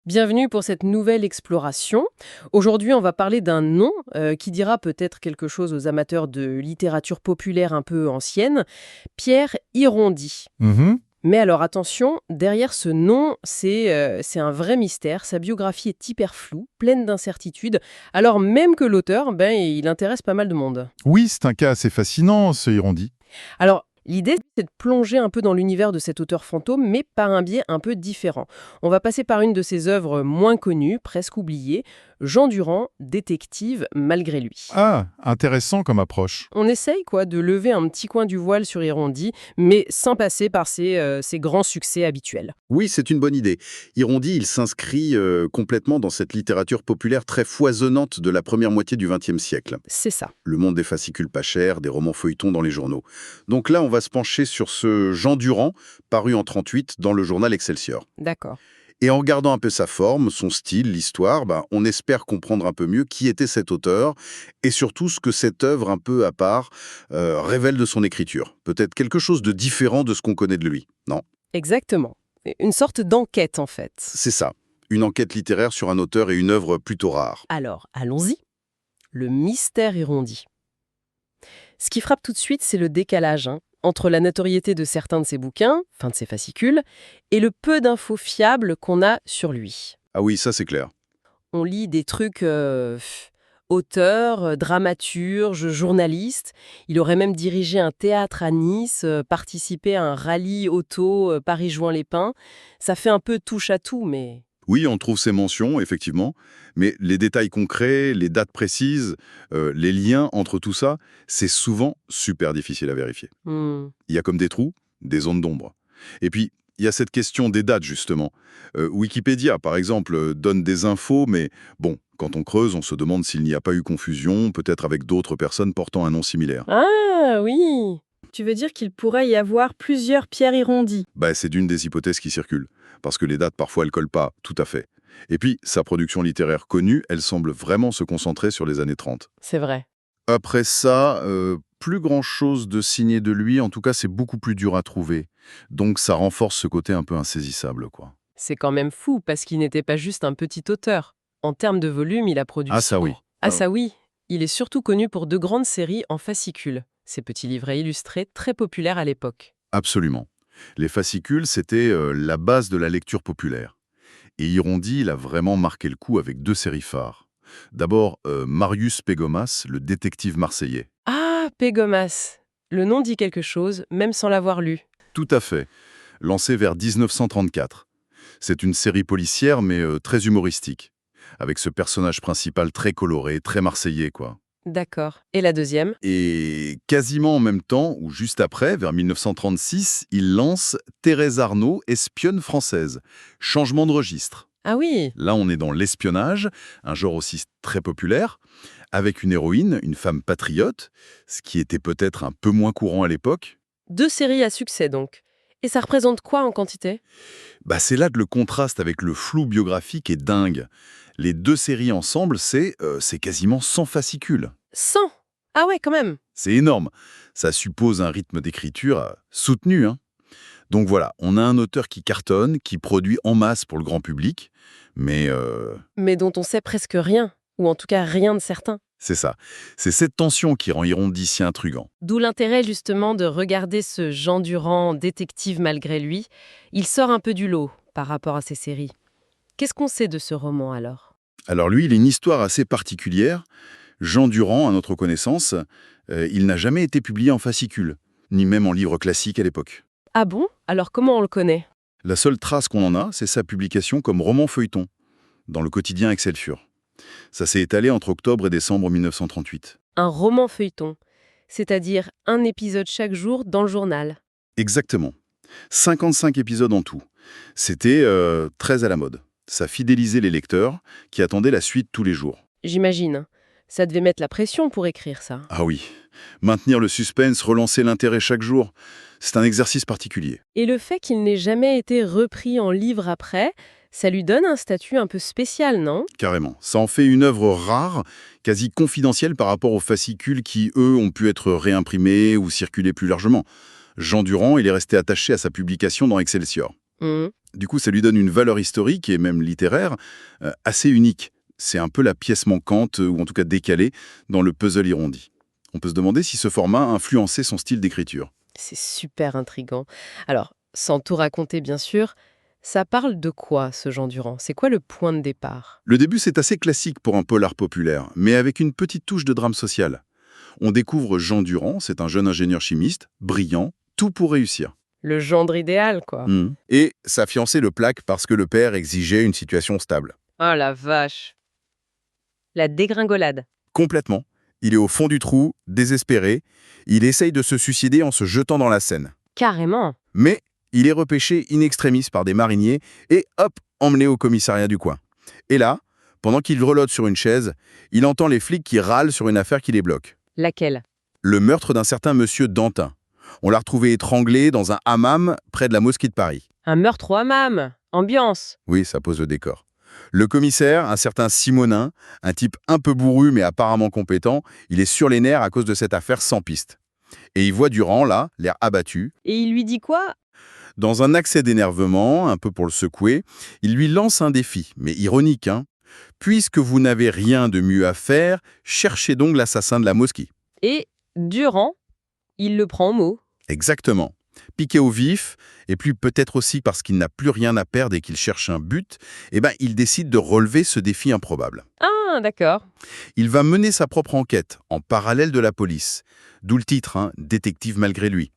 Bienvenue pour cette nouvelle exploration. Aujourd'hui, on va parler d'un nom qui dira peut-être quelque chose aux amateurs de littérature populaire un peu ancienne, Pierre Irondi. Mhm. Mais alors attention, derrière ce nom, c'est un vrai mystère. Sa biographie est hyper floue, pleine d'incertitudes, alors même que l'auteur, il intéresse pas mal de monde. Oui, c'est un cas assez fascinant, ce Irondi. Alors, l'idée, c'est de plonger un peu dans l'univers de cet auteur fantôme, mais par un biais un peu différent. On va passer par une de ses œuvres moins connues, presque oubliées, Jean Durand, détective malgré lui. Ah, intéressant comme approche. On essaye de lever un petit coin du voile sur Irondi, mais sans passer par ses grands succès habituels. Oui, c'est une bonne idée. Irondi, il s'inscrit complètement dans cette littérature populaire très foisonnante de la première moitié du XXe siècle. C'est ça. Le monde des fascicules pas chers, des romans feuilletons dans les journaux. Donc là, on va se pencher sur ce Jean Durand, paru en 38 dans le journal Excelsior. D'accord. Et en regardant un peu sa forme, son style, l'histoire, on espère comprendre un peu mieux qui était cet auteur et surtout ce que cette œuvre un peu à part révèle de son écriture. Peut-être quelque chose de différent de ce qu'on connaît de lui, non? Exactement. Une sorte d'enquête, en fait. C'est ça, une enquête littéraire sur un auteur et une œuvre plutôt rare. Alors, allons-y. Le mystère Irondi. Ce qui frappe tout de suite, c'est le décalage entre la notoriété de certains de ses bouquins, fin de ses fascicules, et le peu d'infos fiables qu'on a sur lui. Ah oui, ça c'est clair. On lit des trucs auteur, dramaturge, journaliste. Il aurait même dirigé un théâtre à Nice, participé à un rallye auto Paris-Jouin-les-Pins. Ça fait un peu touche à tout, mais... Oui, on trouve ces mentions, effectivement, mais les détails concrets, les dates précises, les liens entre tout ça, c'est souvent super difficile à vérifier. Hmm. Il y a comme des trous, des zones d'ombre. Et puis, il y a cette question des dates, justement. Wikipédia, par exemple, donne des infos, mais bon, quand on creuse, on se demande s'il n'y a pas eu confusion, peut-être avec d'autres personnes portant un nom similaire. Ah oui. Tu veux dire qu'il pourrait y avoir plusieurs Pierre Irondi? C'est d'une des hypothèses qui circulent, parce que les dates, parfois, elles collent pas, tout à fait. Et puis, sa production littéraire connue, elle semble vraiment se concentrer sur les années 30. C'est vrai. Après ça, plus grand-chose de signé de lui, en tout cas, c'est beaucoup plus dur à trouver. Donc ça renforce ce côté un peu insaisissable, quoi. C'est quand même fou, parce qu'il n'était pas juste un petit auteur. En termes de volume, il a produit... Ah ça oui. Ah ça oui. Il est surtout connu pour 2 grandes séries en fascicules. Ces petits livrets illustrés très populaires à l'époque. Absolument. Les fascicules, c'était la base de la lecture populaire. Et Irondi, il a vraiment marqué le coup avec 2 séries phares. D'abord, Marius Pégomas, le détective marseillais. Ah, Pégomas. Le nom dit quelque chose, même sans l'avoir lu. Tout à fait. Lancé vers 1934. C'est une série policière, mais très humoristique. Avec ce personnage principal très coloré, très marseillais, quoi. D'accord. Et la deuxième? Et quasiment en même temps, ou juste après, vers 1936, il lance Thérèse Arnaud, espionne française. Changement de registre. Ah oui. Là, on est dans l'espionnage, un genre aussi très populaire, avec une héroïne, une femme patriote, ce qui était peut-être un peu moins courant à l'époque. 2 séries à succès donc. Et ça représente quoi en quantité? C'est là que le contraste avec le flou biographique est dingue. Les 2 séries ensemble, c'est quasiment 100 fascicules. 100. Ah ouais, quand même. C'est énorme. Ça suppose un rythme d'écriture soutenu, hein. Donc voilà, on a un auteur qui cartonne, qui produit en masse pour le grand public, mais Mais dont on sait presque rien. Ou en tout cas rien de certain. c'est ça. C'est cette tension qui rend Irondi si intriguant. D'où l'intérêt justement de regarder ce Jean Durand, détective malgré lui. Il sort un peu du lot par rapport à ces séries. Qu'est-ce qu'on sait de ce roman alors? Alors lui, il a une histoire assez particulière. Jean Durand, à notre connaissance, il n'a jamais été publié en fascicule, ni même en livre classique à l'époque. Ah bon? Alors comment on le connaît? La seule trace qu'on en a, c'est sa publication comme roman feuilleton, dans le quotidien Excelsior. Ça s'est étalé entre octobre et décembre 1938. Un roman feuilleton, c'est-à-dire un épisode chaque jour dans le journal. Exactement. 55 épisodes en tout. C'était très à la mode. Ça fidélisait les lecteurs qui attendaient la suite tous les jours. J'imagine. Ça devait mettre la pression pour écrire ça. Ah oui. Maintenir le suspense, relancer l'intérêt chaque jour, c'est un exercice particulier. Et le fait qu'il n'ait jamais été repris en livre après, ça lui donne un statut un peu spécial, non? Carrément. Ça en fait une œuvre rare, quasi confidentielle par rapport aux fascicules qui, eux, ont pu être réimprimés ou circuler plus largement. Jean Durand, il est resté attaché à sa publication dans Excelsior. Mhm. Du coup, ça lui donne une valeur historique et même littéraire assez unique. C'est un peu la pièce manquante, ou en tout cas décalée, dans le puzzle Irondi. On peut se demander si ce format a influencé son style d'écriture. C'est super intriguant. Alors, sans tout raconter bien sûr, ça parle de quoi ce Jean Durand? C'est quoi le point de départ? Le début, c'est assez classique pour un polar populaire, mais avec une petite touche de drame social. On découvre Jean Durand, c'est un jeune ingénieur chimiste, brillant, tout pour réussir. Le gendre idéal, quoi. Et sa fiancée le plaque parce que le père exigeait une situation stable. Oh la vache. La dégringolade. Complètement. Il est au fond du trou, désespéré. Il essaye de se suicider en se jetant dans la Seine. Carrément. Mais il est repêché in extremis par des mariniers et hop, emmené au commissariat du coin. Et là, pendant qu'il grelotte sur une chaise, il entend les flics qui râlent sur une affaire qui les bloque. Laquelle? Le meurtre d'un certain monsieur Dantin. On l'a retrouvé étranglé dans un hammam près de la mosquée de Paris. Un meurtre au hammam. Ambiance. Oui, ça pose le décor. Le commissaire, un certain Simonin, un type un peu bourru mais apparemment compétent, il est sur les nerfs à cause de cette affaire sans piste. Et il voit Durand, là, l'air abattu. Et il lui dit quoi? Dans un accès d'énervement, un peu pour le secouer, il lui lance un défi, mais ironique, hein. Puisque vous n'avez rien de mieux à faire, cherchez donc l'assassin de la mosquée. Et Durand, il le prend au mot. Exactement. Piqué au vif, et puis peut-être aussi parce qu'il n'a plus rien à perdre et qu'il cherche un but, il décide de relever ce défi improbable. Ah, d'accord. Il va mener sa propre enquête, en parallèle de la police. D'où le titre, hein, Détective malgré lui.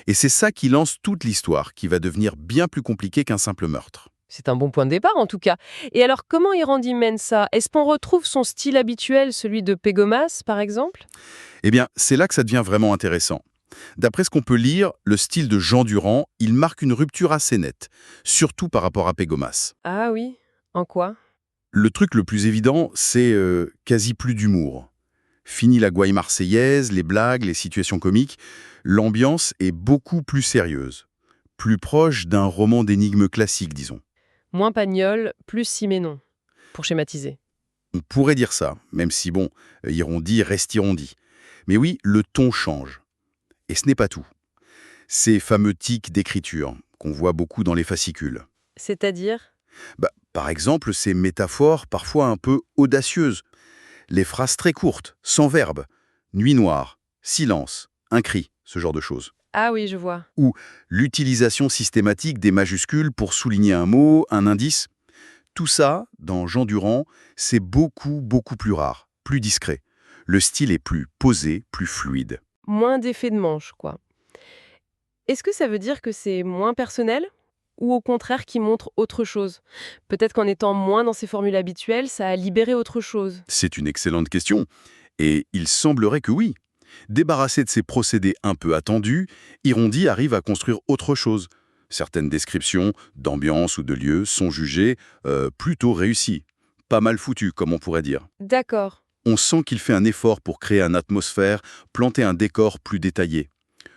Et c'est ça qui lance toute l'histoire, qui va devenir bien plus compliquée qu'un simple meurtre. C'est un bon point de départ en tout cas. Et alors comment Irondi mène ça? Est-ce qu'on retrouve son style habituel, celui de Pégomas par exemple? Eh bien, c'est là que ça devient vraiment intéressant. D'après ce qu'on peut lire, le style de Jean Durand, il marque une rupture assez nette, surtout par rapport à Pégomas. Ah oui, en quoi? Le truc le plus évident, c'est quasi plus d'humour. Fini la gouaille marseillaise, les blagues, les situations comiques, l'ambiance est beaucoup plus sérieuse. Plus proche d'un roman d'énigmes classique, disons. Moins Pagnol, plus Siménon, pour schématiser. On pourrait dire ça, même si bon, Irondi reste Irondi. Mais oui, le ton change. Et ce n'est pas tout. Ces fameux tics d'écriture, qu'on voit beaucoup dans les fascicules. C'est-à-dire? Par exemple, ces métaphores parfois un peu audacieuses. Les phrases très courtes, sans verbe. Nuit noire, silence, un cri, ce genre de choses. Ah oui, je vois. Ou l'utilisation systématique des majuscules pour souligner un mot, un indice. Tout ça, dans Jean Durand, c'est beaucoup, beaucoup plus rare, plus discret. Le style est plus posé, plus fluide. Moins d'effet de manche, quoi. Est-ce que ça veut dire que c'est moins personnel? Ou au contraire qui montre autre chose? Peut-être qu'en étant moins dans ses formules habituelles, ça a libéré autre chose. C'est une excellente question. Et il semblerait que oui. Débarrassé de ces procédés un peu attendus, Irondi arrive à construire autre chose. Certaines descriptions d'ambiance ou de lieux sont jugées plutôt réussies. Pas mal foutues, comme on pourrait dire. D'accord. On sent qu'il fait un effort pour créer une atmosphère, planter un décor plus détaillé.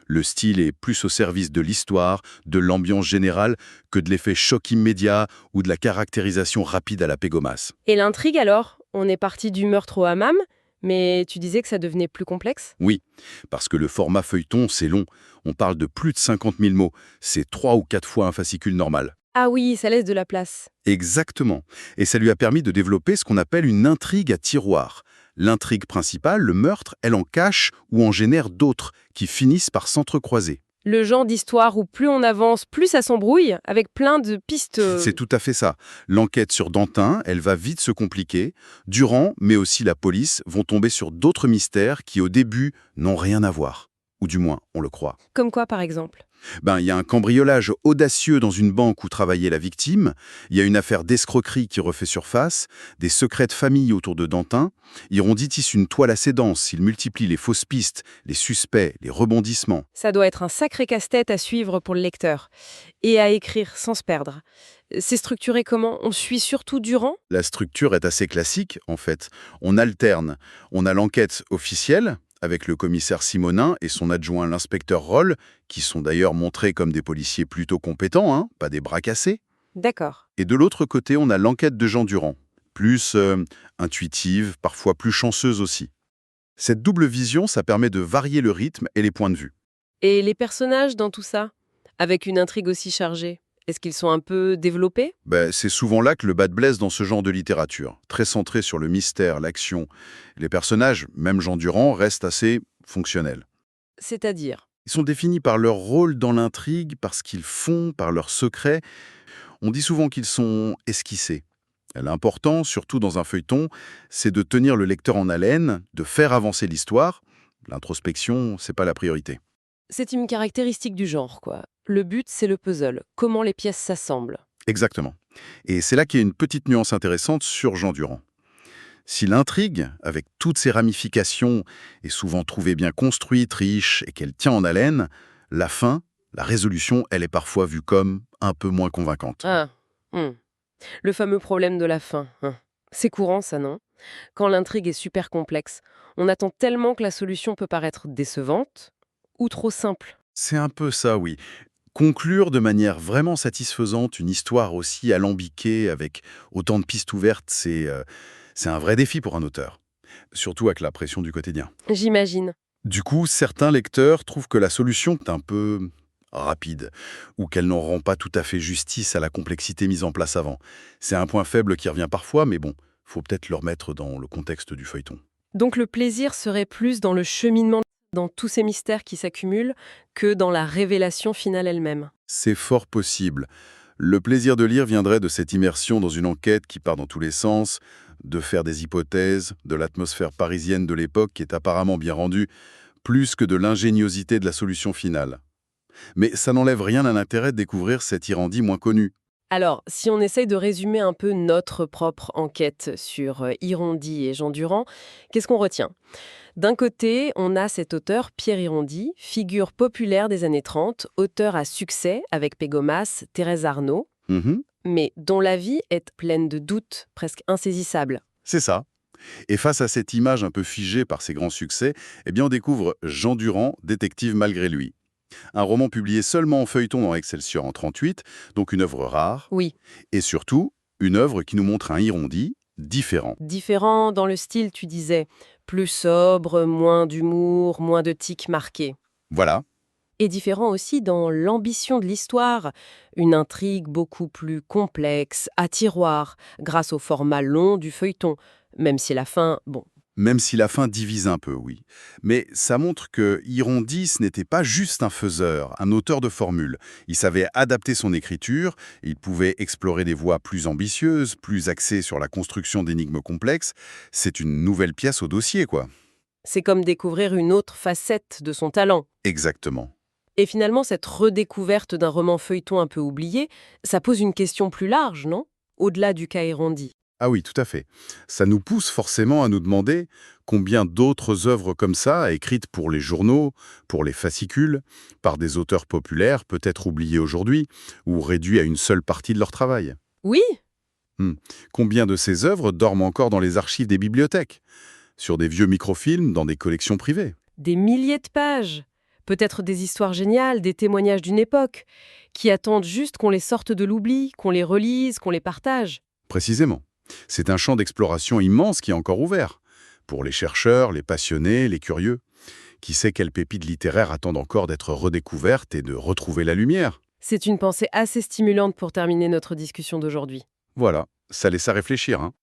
Le style est plus au service de l'histoire, de l'ambiance générale, que de l'effet choc immédiat ou de la caractérisation rapide à la Pégomas. Et l'intrigue alors? On est parti du meurtre au hammam, mais tu disais que ça devenait plus complexe? Oui, parce que le format feuilleton, c'est long. On parle de plus de 50 000 mots. C'est 3 ou 4 fois un fascicule normal. Ah oui, ça laisse de la place. Exactement. Et ça lui a permis de développer ce qu'on appelle une intrigue à tiroir. L'intrigue principale, le meurtre, elle en cache ou en génère d'autres qui finissent par s'entrecroiser. Le genre d'histoire où plus on avance, plus ça s'embrouille, avec plein de pistes. C'est tout à fait ça. L'enquête sur Dantin, elle va vite se compliquer. Durand, mais aussi la police, vont tomber sur d'autres mystères qui, au début, n'ont rien à voir. Ou du moins, on le croit. Comme quoi, par exemple? Il y a un cambriolage audacieux dans une banque où travaillait la victime, il y a une affaire d'escroquerie qui refait surface, des secrets de famille autour de Dantin. Irondi tisse une toile assez dense, il multiplie les fausses pistes, les suspects, les rebondissements. Ça doit être un sacré casse-tête à suivre pour le lecteur. Et à écrire sans se perdre. C'est structuré comment? On suit surtout Durand? La structure est assez classique, en fait. On alterne. On a l'enquête officielle, avec le commissaire Simonin et son adjoint l'inspecteur Roll, qui sont d'ailleurs montrés comme des policiers plutôt compétents, hein, pas des bras cassés. D'accord. Et de l'autre côté, on a l'enquête de Jean Durand, plus intuitive, parfois plus chanceuse aussi. Cette double vision, ça permet de varier le rythme et les points de vue. Et les personnages dans tout ça? Avec une intrigue aussi chargée? Est-ce qu'ils sont un peu développés? C'est souvent là que le bas de blesse dans ce genre de littérature. Très centré sur le mystère, l'action. Les personnages, même Jean Durand, restent assez fonctionnels. C'est-à-dire? Ils sont définis par leur rôle dans l'intrigue, par ce qu'ils font, par leurs secrets. On dit souvent qu'ils sont esquissés. L'important, surtout dans un feuilleton, c'est de tenir le lecteur en haleine, de faire avancer l'histoire. L'introspection, c'est pas la priorité. C'est une caractéristique du genre, quoi. Le but, c'est le puzzle. Comment les pièces s'assemblent. Exactement. Et c'est là qu'il y a une petite nuance intéressante sur Jean Durand. Si l'intrigue, avec toutes ses ramifications, est souvent trouvée bien construite, riche et qu'elle tient en haleine, la fin, la résolution, elle est parfois vue comme un peu moins convaincante. Ah, hmm. Le fameux problème de la fin. Hein. C'est courant, ça, non? Quand l'intrigue est super complexe, on attend tellement que la solution peut paraître décevante ou trop simple. C'est un peu ça, oui. Conclure de manière vraiment satisfaisante une histoire aussi alambiquée, avec autant de pistes ouvertes, c'est un vrai défi pour un auteur. Surtout avec la pression du quotidien. J'imagine. Du coup, certains lecteurs trouvent que la solution est un peu rapide, ou qu'elle n'en rend pas tout à fait justice à la complexité mise en place avant. C'est un point faible qui revient parfois, mais bon, faut peut-être le remettre dans le contexte du feuilleton. Donc le plaisir serait plus dans le cheminement, dans tous ces mystères qui s'accumulent, que dans la révélation finale elle-même. C'est fort possible. Le plaisir de lire viendrait de cette immersion dans une enquête qui part dans tous les sens, de faire des hypothèses, de l'atmosphère parisienne de l'époque qui est apparemment bien rendue, plus que de l'ingéniosité de la solution finale. Mais ça n'enlève rien à l'intérêt de découvrir cet Irandi moins connu. Alors, si on essaye de résumer un peu notre propre enquête sur Irondi et Jean Durand, qu'est-ce qu'on retient? D'un côté, on a cet auteur, Pierre Irondi, figure populaire des années 30, auteur à succès avec Pégomas, Thérèse Arnaud, Mhm, mais dont la vie est pleine de doutes, presque insaisissables. c'est ça. Et face à cette image un peu figée par ses grands succès, eh bien on découvre Jean Durand, détective malgré lui. Un roman publié seulement en feuilleton dans Excelsior en 38, donc une œuvre rare, Oui, et surtout, une œuvre qui nous montre un Irondi différent. différent dans le style, tu disais, plus sobre, moins d'humour, moins de tics marqués. Voilà, Et différent aussi dans l'ambition de l'histoire, une intrigue beaucoup plus complexe, à tiroir, grâce au format long du feuilleton, même si la fin, bon, même si la fin divise un peu, oui. Mais ça montre que Irondi, ce n'était pas juste un faiseur, un auteur de formules. Il savait adapter son écriture, il pouvait explorer des voies plus ambitieuses, plus axées sur la construction d'énigmes complexes. C'est une nouvelle pièce au dossier, quoi. c'est comme découvrir une autre facette de son talent. Exactement. Et finalement, cette redécouverte d'un roman feuilleton un peu oublié, ça pose une question plus large, non? Au-delà du cas Irondi. Ah oui, tout à fait. Ça nous pousse forcément à nous demander combien d'autres œuvres comme ça, écrites pour les journaux, pour les fascicules, par des auteurs populaires, peut-être oubliés aujourd'hui, ou réduits à une seule partie de leur travail. Oui, Combien de ces œuvres dorment encore dans les archives des bibliothèques, sur des vieux microfilms, dans des collections privées? des milliers de pages. Peut-être des histoires géniales, des témoignages d'une époque, qui attendent juste qu'on les sorte de l'oubli, qu'on les relise, qu'on les partage. Précisément. C'est un champ d'exploration immense qui est encore ouvert. Pour les chercheurs, les passionnés, les curieux. Qui sait quelles pépites littéraires attendent encore d'être redécouvertes et de retrouver la lumière? C'est une pensée assez stimulante pour terminer notre discussion d'aujourd'hui. Voilà, ça laisse à réfléchir, hein.